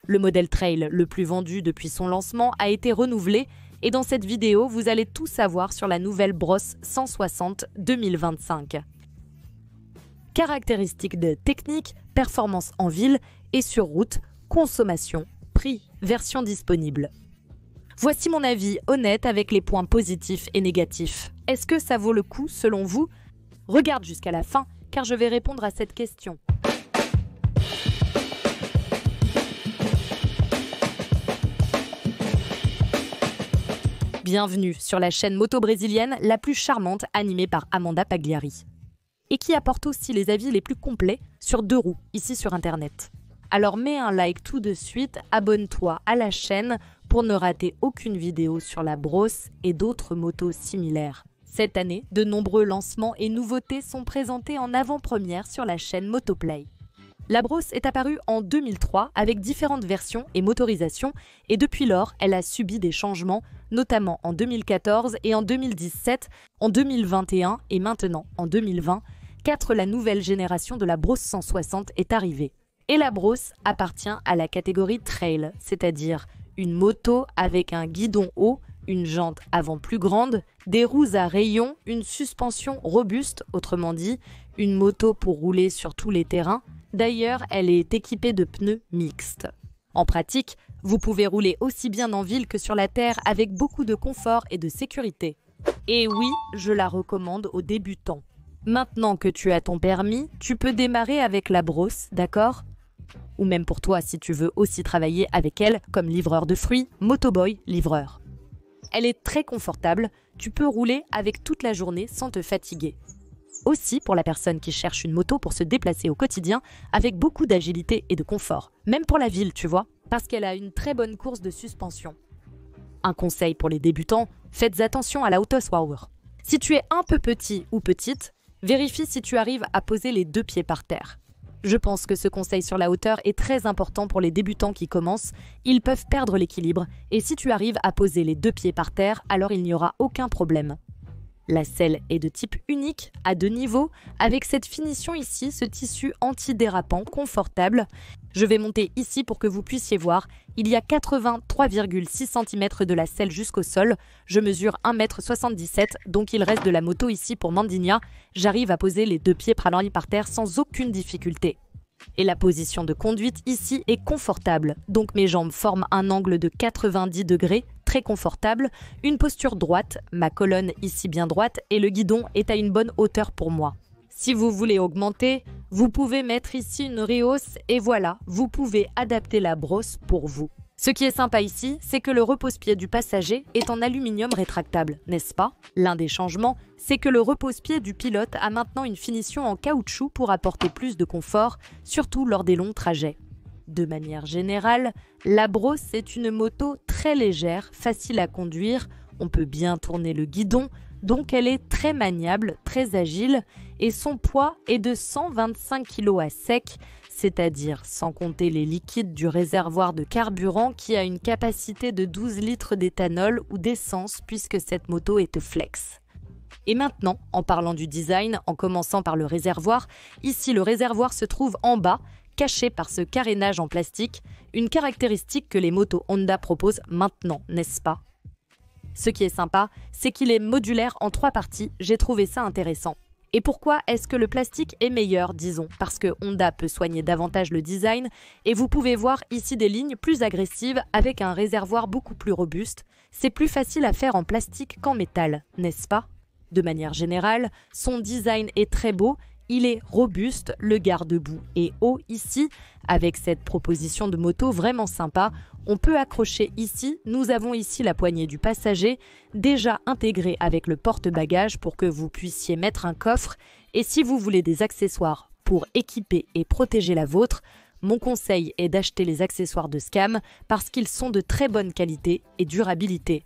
Le modèle Trail le plus vendu depuis son lancement a été renouvelé et dans cette vidéo, vous allez tout savoir sur la nouvelle Bros 160 2025. Caractéristiques de technique, performance en ville et sur route, consommation, prix, version disponible. Voici mon avis honnête avec les points positifs et négatifs. Est-ce que ça vaut le coup selon vous? Regarde jusqu'à la fin car je vais répondre à cette question. Bienvenue sur la chaîne moto brésilienne la plus charmante animée par Amanda Pagliari. Et qui apporte aussi les avis les plus complets sur deux roues, ici sur Internet. Alors mets un like tout de suite, abonne-toi à la chaîne pour ne rater aucune vidéo sur la Bros et d'autres motos similaires. Cette année, de nombreux lancements et nouveautés sont présentés en avant-première sur la chaîne Motoplay. La Bros est apparue en 2003 avec différentes versions et motorisations et depuis lors, elle a subi des changements, notamment en 2014 et en 2017, en 2021 et maintenant en 2020, car la nouvelle génération de la Bros 160 est arrivée. Et la Bros appartient à la catégorie Trail, c'est-à-dire une moto avec un guidon haut, une jante avant plus grande, des roues à rayons, une suspension robuste, autrement dit, une moto pour rouler sur tous les terrains. D'ailleurs, elle est équipée de pneus mixtes. En pratique, vous pouvez rouler aussi bien en ville que sur la terre avec beaucoup de confort et de sécurité. Et oui, je la recommande aux débutants. Maintenant que tu as ton permis, tu peux démarrer avec la Bros, d'accord? Ou même pour toi si tu veux aussi travailler avec elle comme livreur de fruits, motoboy, livreur. Elle est très confortable, tu peux rouler avec toute la journée sans te fatiguer. Aussi pour la personne qui cherche une moto pour se déplacer au quotidien avec beaucoup d'agilité et de confort. Même pour la ville, tu vois, parce qu'elle a une très bonne course de suspension. Un conseil pour les débutants, faites attention à la Autoswauer. Si tu es un peu petit ou petite, vérifie si tu arrives à poser les deux pieds par terre. Je pense que ce conseil sur la hauteur est très important pour les débutants qui commencent. Ils peuvent perdre l'équilibre et si tu arrives à poser les deux pieds par terre, alors il n'y aura aucun problème. La selle est de type unique, à deux niveaux, avec cette finition ici, ce tissu antidérapant, confortable. Je vais monter ici pour que vous puissiez voir. Il y a 83,6 cm de la selle jusqu'au sol. Je mesure 1,77 m, donc il reste de la moto ici pour Mandinha. J'arrive à poser les deux pieds parallèles par terre sans aucune difficulté. Et la position de conduite ici est confortable, donc mes jambes forment un angle de 90 degrés, très confortable, une posture droite, ma colonne ici bien droite et le guidon est à une bonne hauteur pour moi. Si vous voulez augmenter, vous pouvez mettre ici une rehausse et voilà, vous pouvez adapter la Bros pour vous. Ce qui est sympa ici, c'est que le repose-pied du passager est en aluminium rétractable, n'est-ce pas? L'un des changements, c'est que le repose-pied du pilote a maintenant une finition en caoutchouc pour apporter plus de confort, surtout lors des longs trajets. De manière générale, la Bros est une moto très légère, facile à conduire, on peut bien tourner le guidon, donc elle est très maniable, très agile et son poids est de 125 kg à sec, c'est-à-dire sans compter les liquides du réservoir de carburant qui a une capacité de 12 litres d'éthanol ou d'essence puisque cette moto est flex. Et maintenant, en parlant du design, en commençant par le réservoir, ici le réservoir se trouve en bas, caché par ce carénage en plastique, une caractéristique que les motos Honda proposent maintenant, n'est-ce pas? Ce qui est sympa, c'est qu'il est modulaire en 3 parties, j'ai trouvé ça intéressant. Et pourquoi est-ce que le plastique est meilleur, disons? Parce que Honda peut soigner davantage le design et vous pouvez voir ici des lignes plus agressives avec un réservoir beaucoup plus robuste. C'est plus facile à faire en plastique qu'en métal, n'est-ce pas? De manière générale, son design est très beau, il est robuste, le garde-boue est haut ici. Avec cette proposition de moto vraiment sympa, on peut accrocher ici, nous avons ici la poignée du passager, déjà intégrée avec le porte-bagages pour que vous puissiez mettre un coffre. Et si vous voulez des accessoires pour équiper et protéger la vôtre, mon conseil est d'acheter les accessoires de Scam parce qu'ils sont de très bonne qualité et durabilité.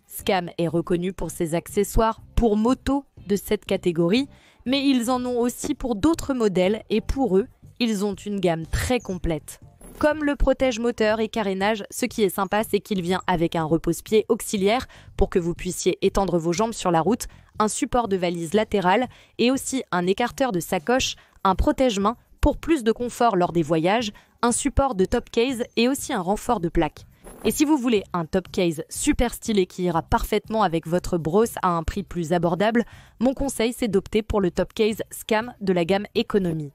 Scam est reconnu pour ses accessoires pour moto de cette catégorie, mais ils en ont aussi pour d'autres modèles et pour eux, ils ont une gamme très complète. Comme le protège-moteur et carénage, ce qui est sympa, c'est qu'il vient avec un repose-pied auxiliaire pour que vous puissiez étendre vos jambes sur la route, un support de valise latérale et aussi un écarteur de sacoche, un protège-main Pour plus de confort lors des voyages, un support de top case et aussi un renfort de plaque. Et si vous voulez un top case super stylé qui ira parfaitement avec votre brosse à un prix plus abordable, mon conseil c'est d'opter pour le top case Scam de la gamme Economy.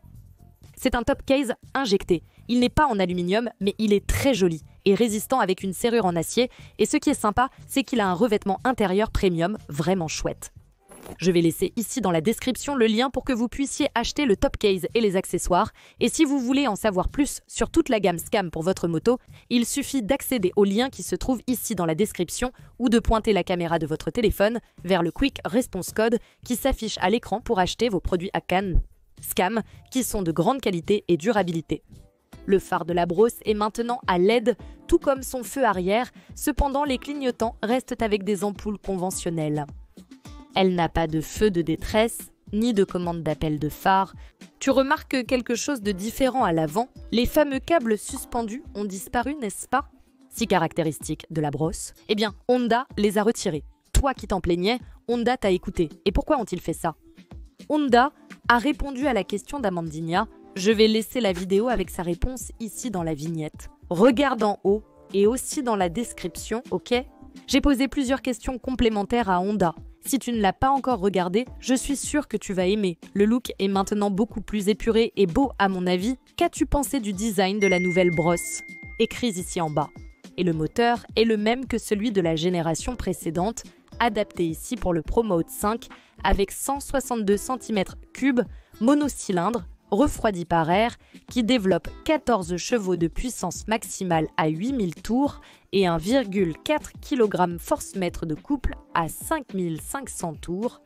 C'est un top case injecté. Il n'est pas en aluminium, mais il est très joli et résistant avec une serrure en acier. Et ce qui est sympa, c'est qu'il a un revêtement intérieur premium vraiment chouette. Je vais laisser ici dans la description le lien pour que vous puissiez acheter le top case et les accessoires. Et si vous voulez en savoir plus sur toute la gamme Scam pour votre moto, il suffit d'accéder au lien qui se trouve ici dans la description ou de pointer la caméra de votre téléphone vers le Quick Response Code qui s'affiche à l'écran pour acheter vos produits à canne Scam qui sont de grande qualité et durabilité. Le phare de la brosse est maintenant à LED, tout comme son feu arrière. Cependant, les clignotants restent avec des ampoules conventionnelles. Elle n'a pas de feu de détresse, ni de commande d'appel de phare. Tu remarques quelque chose de différent à l'avant. Les fameux câbles suspendus ont disparu, n'est-ce pas? Si caractéristique de la brosse, eh bien, Honda les a retirés. Toi qui t'en plaignais, Honda t'a écouté. Et pourquoi ont-ils fait ça? Honda a répondu à la question d'Amandina. Je vais laisser la vidéo avec sa réponse ici dans la vignette. Regarde en haut et aussi dans la description, ok? J'ai posé plusieurs questions complémentaires à Honda. Si tu ne l'as pas encore regardé, je suis sûre que tu vas aimer. Le look est maintenant beaucoup plus épuré et beau à mon avis. Qu'as-tu pensé du design de la nouvelle brosse? Écris ici en bas. Et le moteur est le même que celui de la génération précédente, adapté ici pour le Pro Mode 5 avec 162 cm3, monocylindre, refroidi par air, qui développe 14 chevaux de puissance maximale à 8000 tours et 1,4 kg force-mètre de couple à 5500 tours.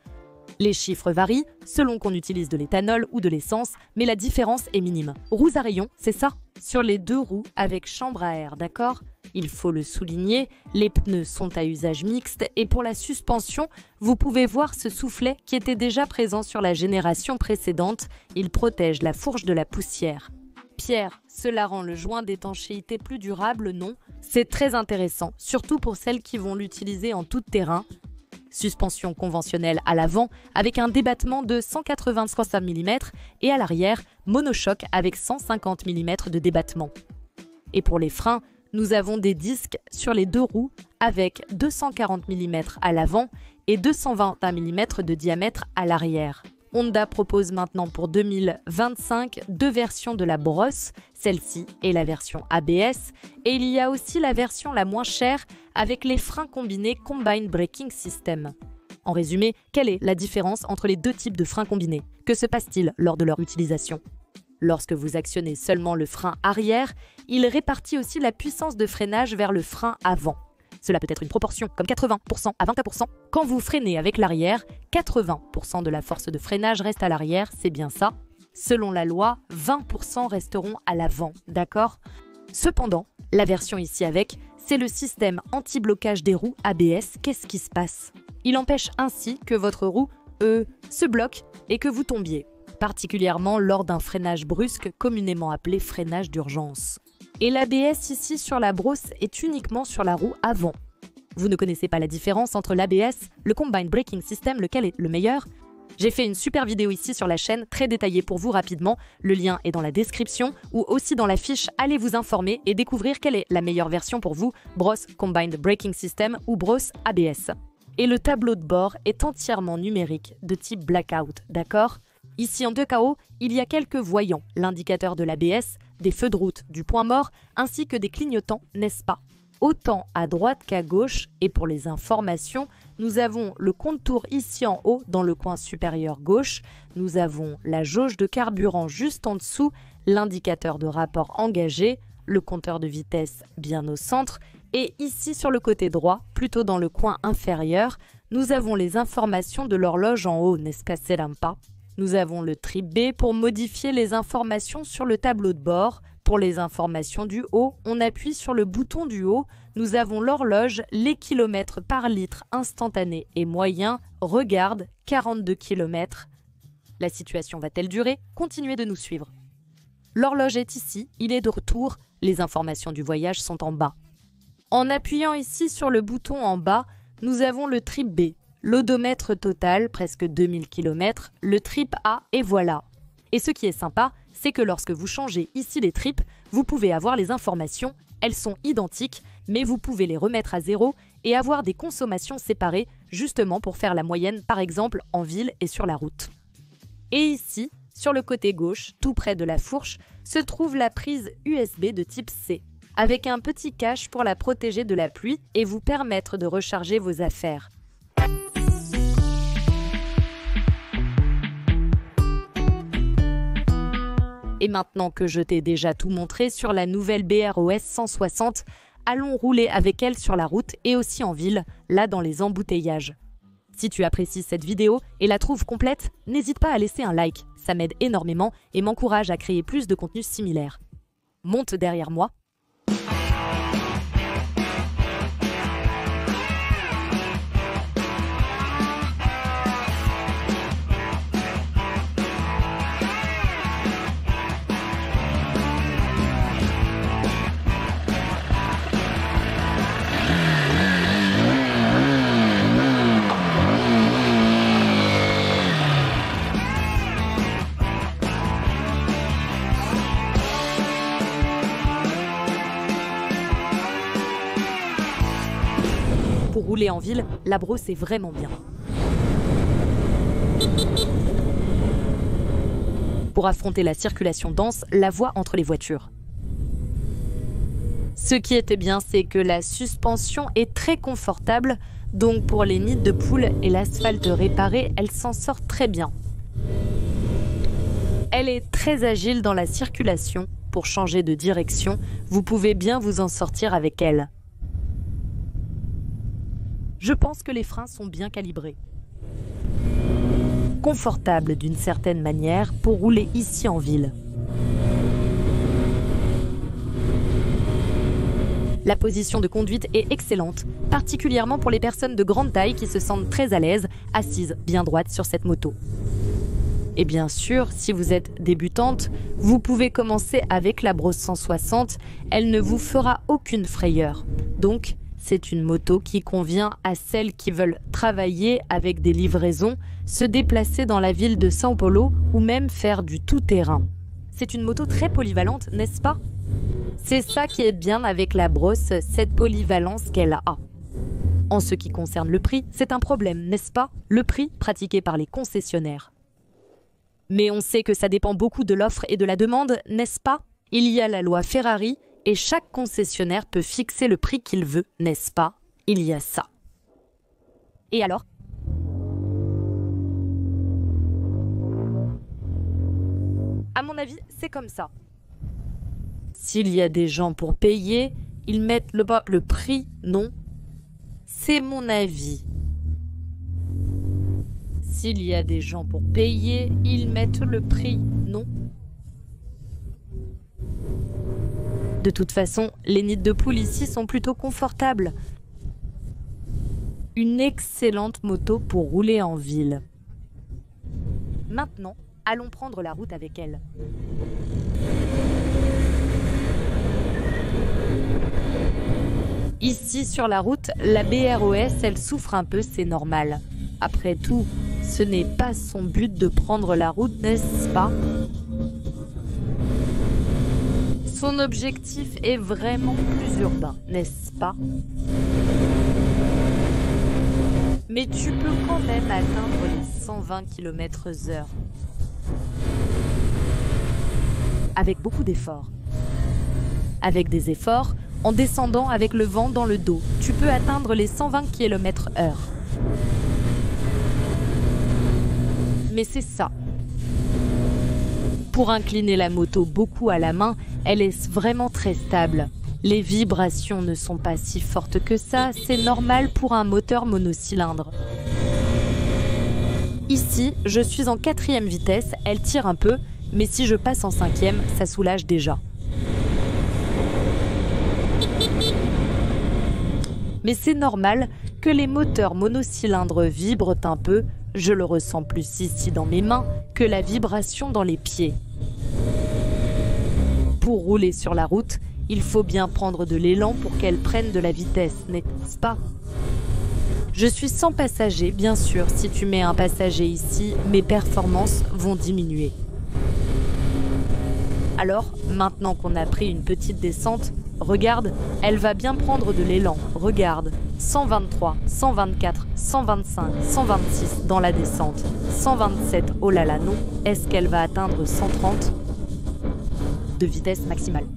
Les chiffres varient selon qu'on utilise de l'éthanol ou de l'essence, mais la différence est minime. Roues à rayons, c'est ça? Sur les deux roues avec chambre à air, d'accord? Il faut le souligner, les pneus sont à usage mixte et pour la suspension, vous pouvez voir ce soufflet qui était déjà présent sur la génération précédente. Il protège la fourche de la poussière. Pierre, cela rend le joint d'étanchéité plus durable, non? C'est très intéressant, surtout pour celles qui vont l'utiliser en tout terrain. Suspension conventionnelle à l'avant avec un débattement de 183 mm et à l'arrière, monochoc avec 150 mm de débattement. Et pour les freins, nous avons des disques sur les deux roues avec 240 mm à l'avant et 221 mm de diamètre à l'arrière. Honda propose maintenant pour 2025 deux versions de la brosse, celle-ci est la version ABS, et il y a aussi la version la moins chère avec les freins combinés Combined Braking System. En résumé, quelle est la différence entre les deux types de freins combinés? Que se passe-t-il lors de leur utilisation? Lorsque vous actionnez seulement le frein arrière, il répartit aussi la puissance de freinage vers le frein avant. Cela peut être une proportion comme 80% à 20%. Quand vous freinez avec l'arrière, 80% de la force de freinage reste à l'arrière, c'est bien ça. Selon la loi, 20% resteront à l'avant, d'accord? Cependant, la version ici avec, c'est le système anti-blocage des roues ABS. Qu'est-ce qui se passe? Il empêche ainsi que votre roue, se bloque et que vous tombiez, particulièrement lors d'un freinage brusque communément appelé freinage d'urgence. Et l'ABS ici sur la brosse est uniquement sur la roue avant. Vous ne connaissez pas la différence entre l'ABS, le Combined Braking System, lequel est le meilleur? J'ai fait une super vidéo ici sur la chaîne, très détaillée pour vous rapidement. Le lien est dans la description ou aussi dans la fiche. Allez vous informer et découvrir quelle est la meilleure version pour vous, brosse Combined Braking System ou brosse ABS. Et le tableau de bord est entièrement numérique, de type blackout, d'accord? Ici en 2KO, il y a quelques voyants, l'indicateur de l'ABS, des feux de route, du point mort, ainsi que des clignotants, n'est-ce pas? Autant à droite qu'à gauche, et pour les informations, nous avons le compte-tours ici en haut, dans le coin supérieur gauche, nous avons la jauge de carburant juste en dessous, l'indicateur de rapport engagé, le compteur de vitesse bien au centre, et ici sur le côté droit, plutôt dans le coin inférieur, nous avons les informations de l'horloge en haut, n'est-ce pas, c'est pas? Nous avons le trip B pour modifier les informations sur le tableau de bord. Pour les informations du haut, on appuie sur le bouton du haut. Nous avons l'horloge, les kilomètres par litre instantané et moyen. Regarde, 42 km. La situation va-t-elle durer? Continuez de nous suivre. L'horloge est ici, il est de retour. Les informations du voyage sont en bas. En appuyant ici sur le bouton en bas, nous avons le trip B. L'odomètre total, presque 2000 km, le trip A et voilà. Et ce qui est sympa, c'est que lorsque vous changez ici les tripes, vous pouvez avoir les informations, elles sont identiques, mais vous pouvez les remettre à zéro et avoir des consommations séparées, justement pour faire la moyenne, par exemple en ville et sur la route. Et ici, sur le côté gauche, tout près de la fourche, se trouve la prise USB de type C, avec un petit cache pour la protéger de la pluie et vous permettre de recharger vos affaires. Et maintenant que je t'ai déjà tout montré sur la nouvelle BROS 160, allons rouler avec elle sur la route et aussi en ville, là dans les embouteillages. Si tu apprécies cette vidéo et la trouves complète, n'hésite pas à laisser un like, ça m'aide énormément et m'encourage à créer plus de contenus similaires. Monte derrière moi. Pour rouler en ville, la brosse est vraiment bien. Pour affronter la circulation dense, la voie entre les voitures. Ce qui était bien, c'est que la suspension est très confortable, donc pour les nids de poules et l'asphalte réparé, elle s'en sort très bien. Elle est très agile dans la circulation. Pour changer de direction, vous pouvez bien vous en sortir avec elle. Je pense que les freins sont bien calibrés. Confortable d'une certaine manière pour rouler ici en ville. La position de conduite est excellente, particulièrement pour les personnes de grande taille qui se sentent très à l'aise, assises bien droites sur cette moto. Et bien sûr, si vous êtes débutante, vous pouvez commencer avec la brosse 160, elle ne vous fera aucune frayeur. Donc, c'est une moto qui convient à celles qui veulent travailler avec des livraisons, se déplacer dans la ville de São Paulo ou même faire du tout-terrain. C'est une moto très polyvalente, n'est-ce pas? C'est ça qui est bien avec la brosse, cette polyvalence qu'elle a. En ce qui concerne le prix, c'est un problème, n'est-ce pas? Le prix pratiqué par les concessionnaires. Mais on sait que ça dépend beaucoup de l'offre et de la demande, n'est-ce pas? Il y a la loi Ferrari et chaque concessionnaire peut fixer le prix qu'il veut, n'est-ce pas? Il y a ça. Et alors? À mon avis, c'est comme ça. S'il y a des gens pour payer, ils mettent le prix, non? C'est mon avis. S'il y a des gens pour payer, ils mettent le prix, non? De toute façon, les nids de poules ici sont plutôt confortables. Une excellente moto pour rouler en ville. Maintenant, allons prendre la route avec elle. Ici, sur la route, la BROS, elle souffre un peu, c'est normal. Après tout, ce n'est pas son but de prendre la route, n'est-ce pas? Son objectif est vraiment plus urbain, n'est-ce pas? Mais tu peux quand même atteindre les 120 km/h. Avec beaucoup d'efforts. Avec des efforts, en descendant avec le vent dans le dos, tu peux atteindre les 120 km/h. Mais c'est ça. Pour incliner la moto beaucoup à la main, elle est vraiment très stable. Les vibrations ne sont pas si fortes que ça, c'est normal pour un moteur monocylindre. Ici, je suis en 4e vitesse, elle tire un peu, mais si je passe en 5e, ça soulage déjà. Mais c'est normal que les moteurs monocylindres vibrent un peu, je le ressens plus ici dans mes mains que la vibration dans les pieds. Pour rouler sur la route, il faut bien prendre de l'élan pour qu'elle prenne de la vitesse, n'est-ce pas? Je suis sans passager, bien sûr, si tu mets un passager ici, mes performances vont diminuer. Alors, maintenant qu'on a pris une petite descente, regarde, elle va bien prendre de l'élan. Regarde, 123, 124, 125, 126 dans la descente, 127, oh là là non, est-ce qu'elle va atteindre 130 de vitesse maximale?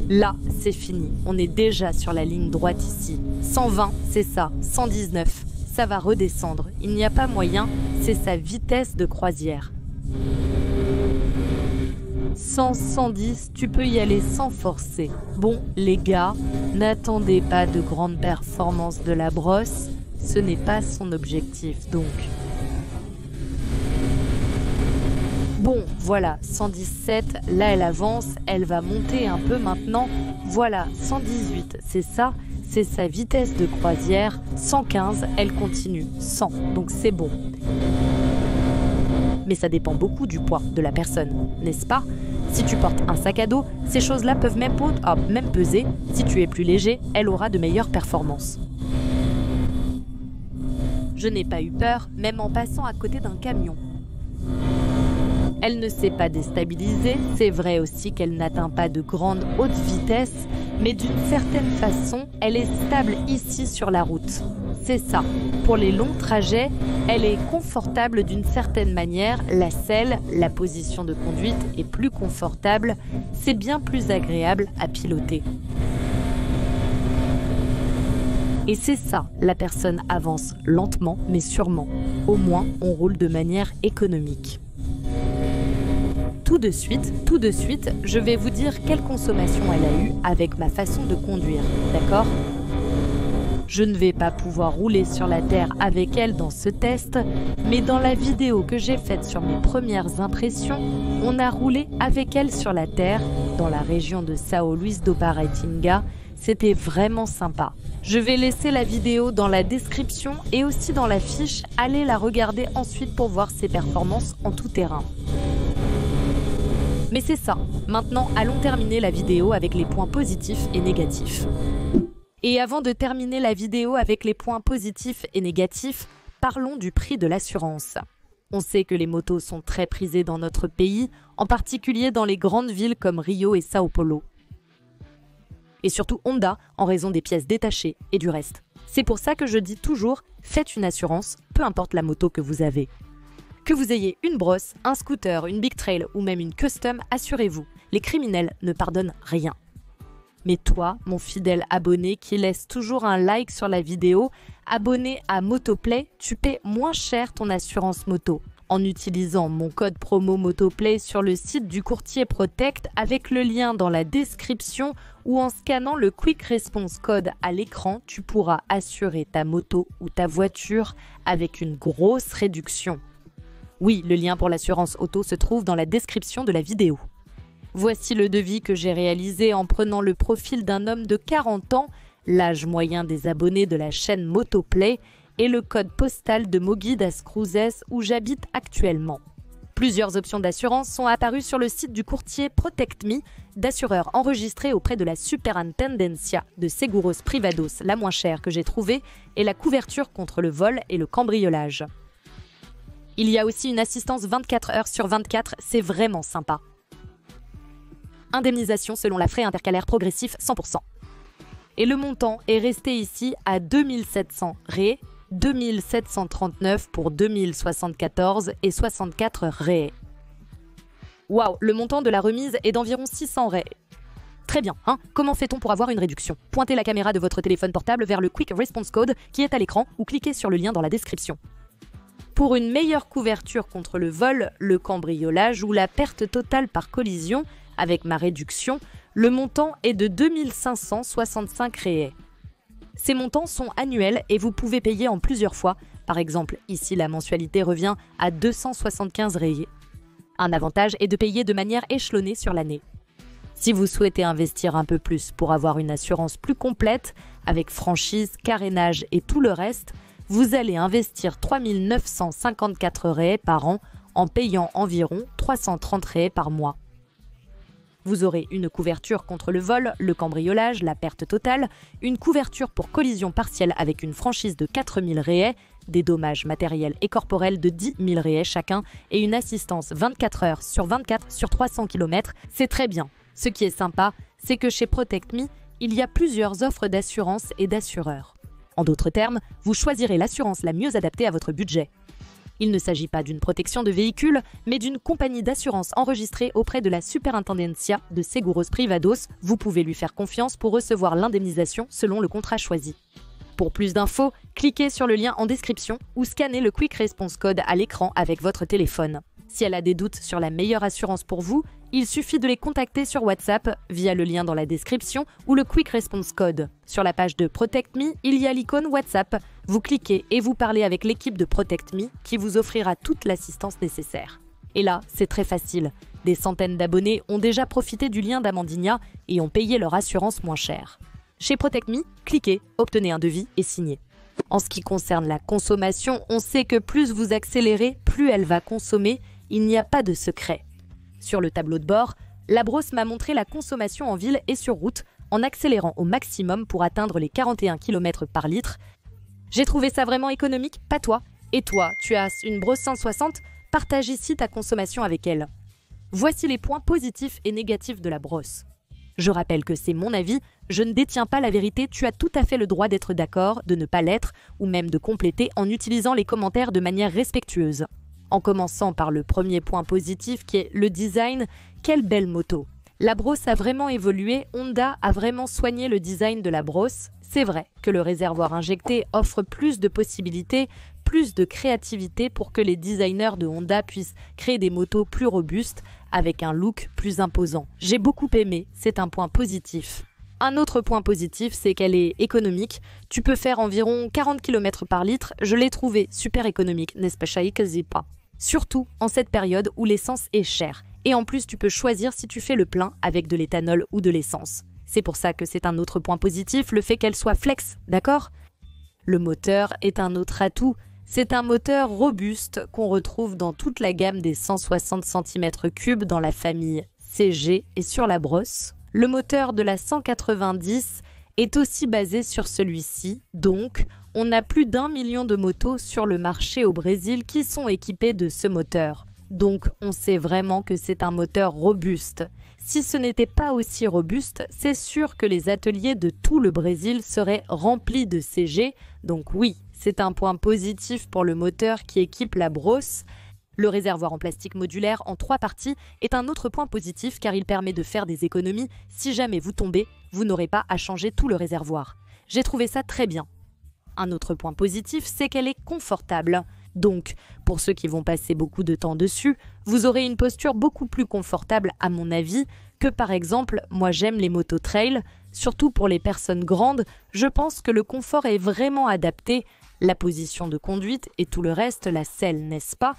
Là, c'est fini, on est déjà sur la ligne droite ici. 120, c'est ça, 119, ça va redescendre, il n'y a pas moyen, c'est sa vitesse de croisière. 100, 110, tu peux y aller sans forcer. Bon, les gars, n'attendez pas de grandes performances de la brosse, ce n'est pas son objectif donc. Bon, voilà, 117, là elle avance, elle va monter un peu maintenant. Voilà, 118, c'est ça, c'est sa vitesse de croisière. 115, elle continue, 100, donc c'est bon. Mais ça dépend beaucoup du poids de la personne, n'est-ce pas? Si tu portes un sac à dos, ces choses-là peuvent même peser. Si tu es plus léger, elle aura de meilleures performances. Je n'ai pas eu peur, même en passant à côté d'un camion. Elle ne s'est pas déstabilisée, c'est vrai aussi qu'elle n'atteint pas de grande haute vitesse, mais d'une certaine façon, elle est stable ici sur la route. C'est ça. Pour les longs trajets, elle est confortable d'une certaine manière. La selle, la position de conduite est plus confortable. C'est bien plus agréable à piloter. Et c'est ça, la personne avance lentement mais sûrement. Au moins, on roule de manière économique. Tout de suite, je vais vous dire quelle consommation elle a eue avec ma façon de conduire, d'accord ? Je ne vais pas pouvoir rouler sur la terre avec elle dans ce test, mais dans la vidéo que j'ai faite sur mes premières impressions, on a roulé avec elle sur la terre, dans la région de São Luís do Paraitinga. C'était vraiment sympa. Je vais laisser la vidéo dans la description et aussi dans la fiche. Allez la regarder ensuite pour voir ses performances en tout terrain. Mais c'est ça. Maintenant, allons terminer la vidéo avec les points positifs et négatifs. Et avant de terminer la vidéo avec les points positifs et négatifs, parlons du prix de l'assurance. On sait que les motos sont très prisées dans notre pays, en particulier dans les grandes villes comme Rio et Sao Paulo. Et surtout Honda, en raison des pièces détachées et du reste. C'est pour ça que je dis toujours, faites une assurance, peu importe la moto que vous avez. Que vous ayez une brosse, un scooter, une Big Trail ou même une custom, assurez-vous, les criminels ne pardonnent rien. Mais toi, mon fidèle abonné qui laisse toujours un like sur la vidéo, abonné à Motoplay, tu paies moins cher ton assurance moto en utilisant mon code promo Motoplay sur le site du courtier Protect avec le lien dans la description ou en scannant le Quick Response Code à l'écran, tu pourras assurer ta moto ou ta voiture avec une grosse réduction. Oui, le lien pour l'assurance auto se trouve dans la description de la vidéo. Voici le devis que j'ai réalisé en prenant le profil d'un homme de 40 ans, l'âge moyen des abonnés de la chaîne Motoplay et le code postal de Mogi das Cruzes où j'habite actuellement. Plusieurs options d'assurance sont apparues sur le site du courtier Protect Me, d'assureurs enregistrés auprès de la Superintendencia de Seguros Privados, la moins chère que j'ai trouvée, et la couverture contre le vol et le cambriolage. Il y a aussi une assistance 24 heures sur 24, c'est vraiment sympa. Indemnisation selon la frais intercalaire progressif 100%. Et le montant est resté ici à 2700 ré, 2739 pour 2074 et 64 ré. Waouh, le montant de la remise est d'environ 600 ré. Très bien, hein? Comment fait-on pour avoir une réduction? Pointez la caméra de votre téléphone portable vers le Quick Response Code qui est à l'écran ou cliquez sur le lien dans la description. Pour une meilleure couverture contre le vol, le cambriolage ou la perte totale par collision, avec ma réduction, le montant est de 2565 réais. Ces montants sont annuels et vous pouvez payer en plusieurs fois. Par exemple, ici la mensualité revient à 275 réais. Un avantage est de payer de manière échelonnée sur l'année. Si vous souhaitez investir un peu plus pour avoir une assurance plus complète, avec franchise, carénage et tout le reste, vous allez investir 3 954 réais par an en payant environ 330 réais par mois. Vous aurez une couverture contre le vol, le cambriolage, la perte totale, une couverture pour collision partielle avec une franchise de 4 000 réais, des dommages matériels et corporels de 10 000 réais chacun et une assistance 24 heures sur 24 sur 300 km, c'est très bien. Ce qui est sympa, c'est que chez Protect Me, il y a plusieurs offres d'assurance et d'assureurs. En d'autres termes, vous choisirez l'assurance la mieux adaptée à votre budget. Il ne s'agit pas d'une protection de véhicule, mais d'une compagnie d'assurance enregistrée auprès de la Superintendencia de Seguros Privados. Vous pouvez lui faire confiance pour recevoir l'indemnisation selon le contrat choisi. Pour plus d'infos, cliquez sur le lien en description ou scannez le Quick Response Code à l'écran avec votre téléphone. Si elle a des doutes sur la meilleure assurance pour vous, il suffit de les contacter sur WhatsApp via le lien dans la description ou le Quick Response Code. Sur la page de Protect Me, il y a l'icône WhatsApp. Vous cliquez et vous parlez avec l'équipe de Protect Me qui vous offrira toute l'assistance nécessaire. Et là, c'est très facile. Des centaines d'abonnés ont déjà profité du lien d'Amandinia et ont payé leur assurance moins cher. Chez Protect Me, cliquez, obtenez un devis et signez. En ce qui concerne la consommation, on sait que plus vous accélérez, plus elle va consommer. Il n'y a pas de secret. Sur le tableau de bord, la brosse m'a montré la consommation en ville et sur route en accélérant au maximum pour atteindre les 41 km par litre. J'ai trouvé ça vraiment économique, pas toi. Et toi, tu as une brosse 160, partage ici ta consommation avec elle. Voici les points positifs et négatifs de la brosse. Je rappelle que c'est mon avis, je ne détiens pas la vérité, tu as tout à fait le droit d'être d'accord, de ne pas l'être, ou même de compléter en utilisant les commentaires de manière respectueuse. En commençant par le premier point positif qui est le design, quelle belle moto! La brosse a vraiment évolué, Honda a vraiment soigné le design de la brosse. C'est vrai que le réservoir injecté offre plus de possibilités, plus de créativité pour que les designers de Honda puissent créer des motos plus robustes avec un look plus imposant. J'ai beaucoup aimé, c'est un point positif. Un autre point positif, c'est qu'elle est économique. Tu peux faire environ 40 km par litre, je l'ai trouvé super économique, n'est-ce pas, Shaikzipa? Surtout en cette période où l'essence est chère. Et en plus, tu peux choisir si tu fais le plein avec de l'éthanol ou de l'essence. C'est pour ça que c'est un autre point positif, le fait qu'elle soit flex, d'accord? Le moteur est un autre atout. C'est un moteur robuste qu'on retrouve dans toute la gamme des 160 cm3 dans la famille CG et sur la brosse. Le moteur de la 190 est aussi basé sur celui-ci, donc on a plus d'1 million de motos sur le marché au Brésil qui sont équipées de ce moteur. Donc on sait vraiment que c'est un moteur robuste. Si ce n'était pas aussi robuste, c'est sûr que les ateliers de tout le Brésil seraient remplis de CG. Donc oui, c'est un point positif pour le moteur qui équipe la brosse. Le réservoir en plastique modulaire en 3 parties est un autre point positif car il permet de faire des économies. Si jamais vous tombez, vous n'aurez pas à changer tout le réservoir. J'ai trouvé ça très bien. Un autre point positif, c'est qu'elle est confortable. Donc, pour ceux qui vont passer beaucoup de temps dessus, vous aurez une posture beaucoup plus confortable à mon avis que par exemple, moi j'aime les motos trail, surtout pour les personnes grandes, je pense que le confort est vraiment adapté, la position de conduite et tout le reste, la selle, n'est-ce pas?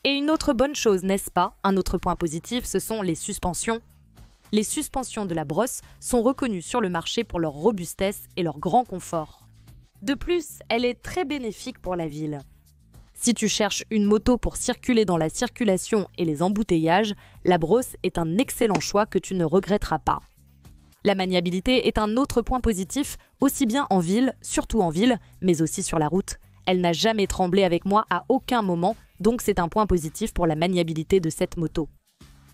Et une autre bonne chose, n'est-ce pas? Un autre point positif, ce sont les suspensions. Les suspensions de la brosse sont reconnues sur le marché pour leur robustesse et leur grand confort. De plus, elle est très bénéfique pour la ville. Si tu cherches une moto pour circuler dans la circulation et les embouteillages, la brosse est un excellent choix que tu ne regretteras pas. La maniabilité est un autre point positif, aussi bien en ville, surtout en ville, mais aussi sur la route. Elle n'a jamais tremblé avec moi à aucun moment, donc c'est un point positif pour la maniabilité de cette moto.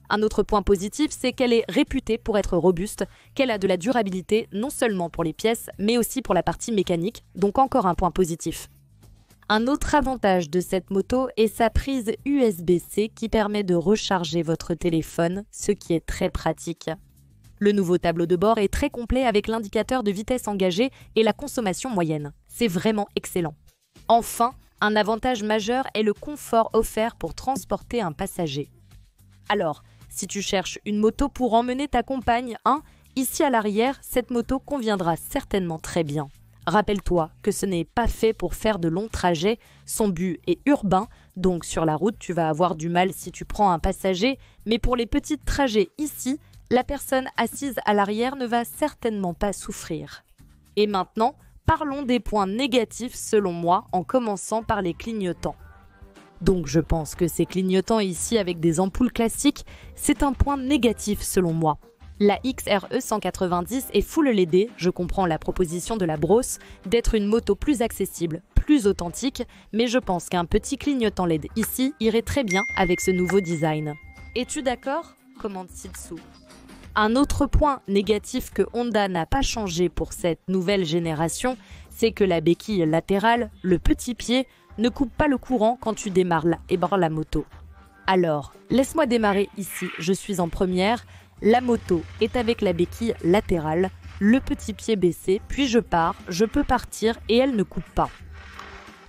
Un autre point positif, c'est qu'elle est réputée pour être robuste, qu'elle a de la durabilité non seulement pour les pièces, mais aussi pour la partie mécanique, donc encore un point positif. Un autre avantage de cette moto est sa prise USB-C qui permet de recharger votre téléphone, ce qui est très pratique. Le nouveau tableau de bord est très complet avec l'indicateur de vitesse engagée et la consommation moyenne. C'est vraiment excellent. Enfin, un avantage majeur est le confort offert pour transporter un passager. Alors, si tu cherches une moto pour emmener ta compagne, ici à l'arrière, cette moto conviendra certainement très bien. Rappelle-toi que ce n'est pas fait pour faire de longs trajets, son but est urbain, donc sur la route tu vas avoir du mal si tu prends un passager, mais pour les petits trajets ici, la personne assise à l'arrière ne va certainement pas souffrir. Et maintenant, parlons des points négatifs selon moi, en commençant par les clignotants. Donc je pense que ces clignotants ici avec des ampoules classiques, c'est un point négatif selon moi. La XRE 190 est full LED, je comprends la proposition de la brosse d'être une moto plus accessible, plus authentique, mais je pense qu'un petit clignotant LED ici irait très bien avec ce nouveau design. Es-tu d'accord? Commente ci-dessous. Un autre point négatif que Honda n'a pas changé pour cette nouvelle génération, c'est que la béquille latérale, le petit pied, ne coupe pas le courant quand tu démarres la moto. Alors, laisse-moi démarrer ici, je suis en première. La moto est avec la béquille latérale, le petit pied baissé, puis je pars, je peux partir et elle ne coupe pas.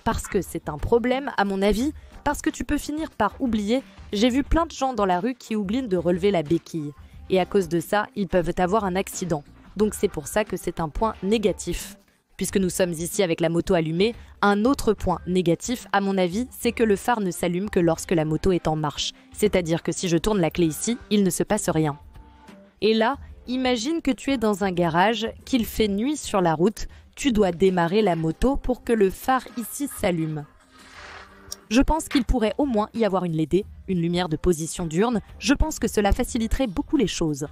Parce que c'est un problème, à mon avis, parce que tu peux finir par oublier. J'ai vu plein de gens dans la rue qui oublient de relever la béquille. Et à cause de ça, ils peuvent avoir un accident. Donc c'est pour ça que c'est un point négatif. Puisque nous sommes ici avec la moto allumée, un autre point négatif, à mon avis, c'est que le phare ne s'allume que lorsque la moto est en marche. C'est-à-dire que si je tourne la clé ici, il ne se passe rien. Et là, imagine que tu es dans un garage, qu'il fait nuit sur la route, tu dois démarrer la moto pour que le phare ici s'allume. Je pense qu'il pourrait au moins y avoir une LED, une lumière de position diurne, je pense que cela faciliterait beaucoup les choses.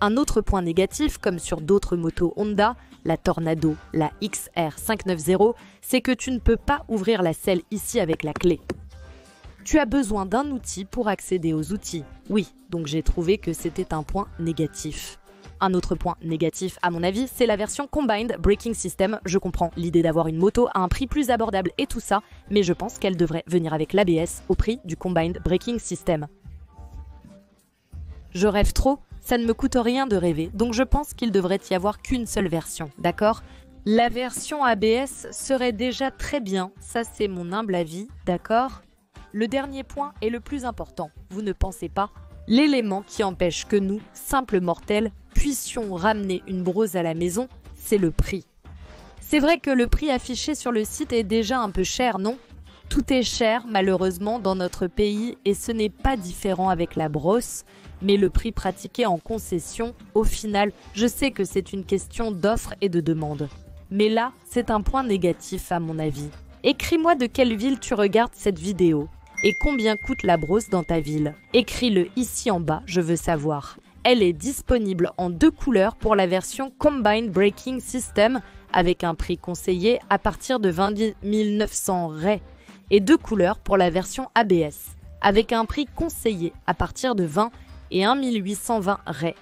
Un autre point négatif, comme sur d'autres motos Honda, la Tornado, la XR 590, c'est que tu ne peux pas ouvrir la selle ici avec la clé. Tu as besoin d'un outil pour accéder aux outils. Oui, donc j'ai trouvé que c'était un point négatif. Un autre point négatif, à mon avis, c'est la version Combined Braking System. Je comprends l'idée d'avoir une moto à un prix plus abordable et tout ça, mais je pense qu'elle devrait venir avec l'ABS au prix du Combined Braking System. Je rêve trop, ça ne me coûte rien de rêver, donc je pense qu'il devrait y avoir qu'une seule version, d'accord? La version ABS serait déjà très bien, ça c'est mon humble avis, d'accord? Le dernier point est le plus important, vous ne pensez pas? L'élément qui empêche que nous, simples mortels, puissions ramener une brosse à la maison, c'est le prix. C'est vrai que le prix affiché sur le site est déjà un peu cher, non? Tout est cher, malheureusement, dans notre pays et ce n'est pas différent avec la brosse, mais le prix pratiqué en concession, au final, je sais que c'est une question d'offre et de demande. Mais là, c'est un point négatif à mon avis. Écris-moi de quelle ville tu regardes cette vidéo. Et combien coûte la brosse dans ta ville? Écris-le ici en bas, je veux savoir. Elle est disponible en 2 couleurs pour la version Combined Braking System avec un prix conseillé à partir de 20 900 Rs et 2 couleurs pour la version ABS avec un prix conseillé à partir de 20 et 1 820 Rs.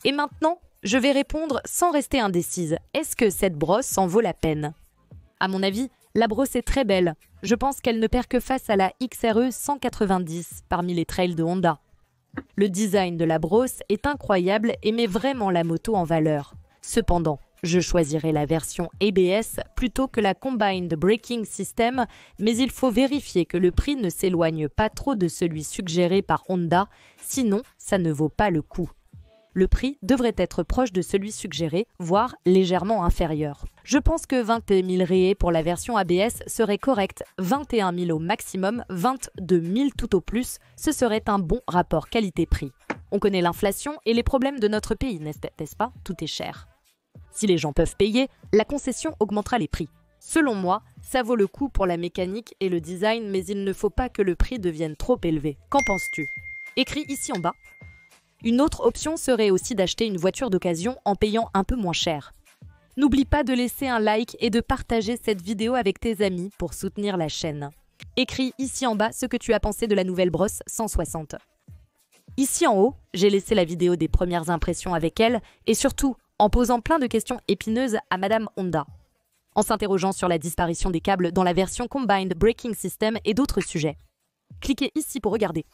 Et maintenant, je vais répondre sans rester indécise. Est-ce que cette brosse en vaut la peine? À mon avis, la brosse est très belle. Je pense qu'elle ne perd que face à la XRE 190 parmi les trails de Honda. Le design de la brosse est incroyable et met vraiment la moto en valeur. Cependant, je choisirai la version ABS plutôt que la Combined Braking System, mais il faut vérifier que le prix ne s'éloigne pas trop de celui suggéré par Honda, sinon ça ne vaut pas le coup. Le prix devrait être proche de celui suggéré, voire légèrement inférieur. Je pense que 21 000 Rs pour la version ABS serait correct, 21 000 au maximum, 22 000 tout au plus, ce serait un bon rapport qualité-prix. On connaît l'inflation et les problèmes de notre pays, n'est-ce pas? Tout est cher. Si les gens peuvent payer, la concession augmentera les prix. Selon moi, ça vaut le coup pour la mécanique et le design, mais il ne faut pas que le prix devienne trop élevé. Qu'en penses-tu? Écris ici en bas. Une autre option serait aussi d'acheter une voiture d'occasion en payant un peu moins cher. N'oublie pas de laisser un like et de partager cette vidéo avec tes amis pour soutenir la chaîne. Écris ici en bas ce que tu as pensé de la nouvelle brosse 160. Ici en haut, j'ai laissé la vidéo des premières impressions avec elle et surtout en posant plein de questions épineuses à Madame Honda, en s'interrogeant sur la disparition des câbles dans la version Combined Braking System et d'autres sujets. Cliquez ici pour regarder.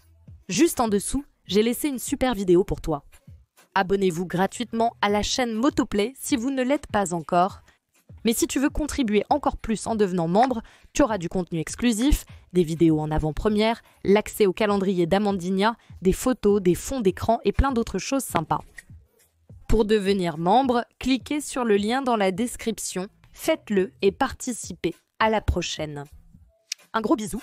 Juste en dessous, j'ai laissé une super vidéo pour toi. Abonnez-vous gratuitement à la chaîne Motoplay si vous ne l'êtes pas encore. Mais si tu veux contribuer encore plus en devenant membre, tu auras du contenu exclusif, des vidéos en avant-première, l'accès au calendrier d'Amandina, des photos, des fonds d'écran et plein d'autres choses sympas. Pour devenir membre, cliquez sur le lien dans la description, faites-le et participez. À la prochaine. Un gros bisou.